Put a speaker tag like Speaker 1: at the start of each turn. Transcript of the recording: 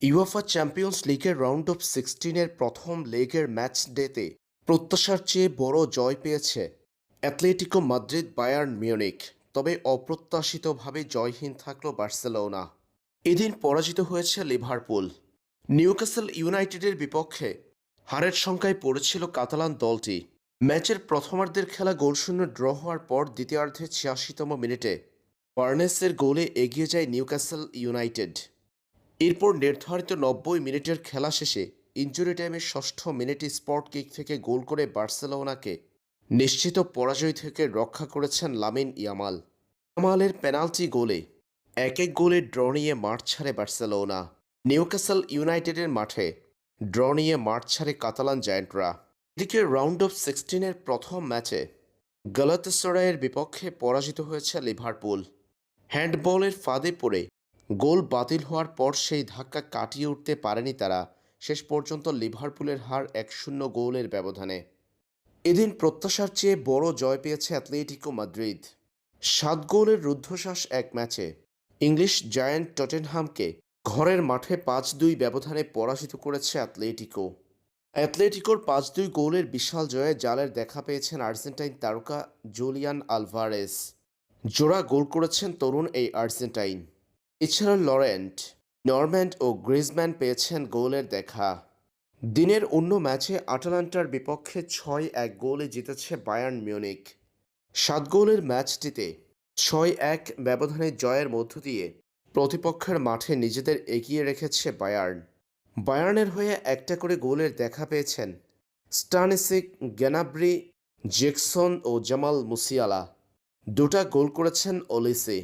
Speaker 1: UEFA champions লিগের round of 16-এর প্রথম লেগের match ডেতে প্রত্যাশার চেয়ে বড় জয় পেয়েছে অ্যাটলেটিকো মাদ্রিদ বায়ার্ন মিউনিখ। তবে অপ্রত্যাশিতভাবে জয়হীন থাকল বার্সেলোনা। এদিন পরাজিত হয়েছে লিভারপুল। নিউক্যাসল ইউনাইটেডের বিপক্ষে হারের সংখ্যায় পড়েছিল কাতালান দলটি। ম্যাচের প্রথমার্ধের খেলা গোলশূন্য ড্র হওয়ার পর দ্বিতীয়ার্ধে ৮৬তম মিনিটে বার্নেসের গোলে এগিয়ে যায় নিউক্যাসল ইউনাইটেড। এরপর নির্ধারিত ৯০ মিনিটের খেলা শেষে ইনজুরি টাইমের ৬ষ্ঠ মিনিটে স্পট কিক থেকে গোল করে বার্সেলোনাকে নিশ্চিত পরাজয় থেকে রক্ষা করেছেন লামিন ইয়ামাল। ইয়ামালের পেনাল্টি গোলে ১-১ গোলে ড্র নিয়ে মাঠ ছাড়ে বার্সেলোনা। নিউক্যাসল ইউনাইটেডের মাঠে ড্র নিয়ে মাঠ ছাড়ে কাতালান জায়ান্টরা। এদিকে রাউন্ড অফ 16-এর প্রথম ম্যাচে গালাতাসারাইয়ের বিপক্ষে পরাজিত হয়েছে লিভারপুল। হ্যান্ডবলের ফাঁদে পড়ে গোল বাতিল হওয়ার পর সেই ধাক্কা কাটিয়ে উঠতে পারেনি তারা। শেষ পর্যন্ত লিভারপুলের হার ১-০ গোলের ব্যবধানে। এদিন প্রত্যাশার চেয়ে বড় জয় পেয়েছে অ্যাটলেটিকো মাদ্রিদ। ৭ গোলের রুদ্ধশ্বাস এক ম্যাচে ইংলিশ জায়ান্ট টটেনহামকে ঘরের মাঠে ৫-২ ব্যবধানে পরাজিত করেছে অ্যাটলেটিকো। অ্যাটলেটিকোর ৫-২ গোলের বিশাল জয়ে জালের দেখা পেয়েছেন আর্জেন্টাইন তারকা জুলিয়ান আলভারেজ। জোড়া গোল করেছেন তরুণ এই আর্জেন্টাইন। এছাড়া লরেন্ট, নরম্যান্ড ও গ্রিজম্যান পেয়েছেন গোলের দেখা। দিনের অন্য ম্যাচে আটালান্টার বিপক্ষে ৬-১ গোলে জিতেছে বায়ার্ন মিউনিখ। ৭ গোলের ম্যাচটিতে ৬-১ ব্যবধানে জয়ের মধ্য দিয়ে প্রতিপক্ষের মাঠে নিজেদের এগিয়ে রেখেছে বায়ার্ন। বায়ার্নের হয়ে একটা করে গোলের দেখা পেয়েছেন স্টানিসিক, গ্যানাব্রি, জ্যাকসন ও জামাল মুসিয়ালা। দুটা গোল করেছেন ওলিসে।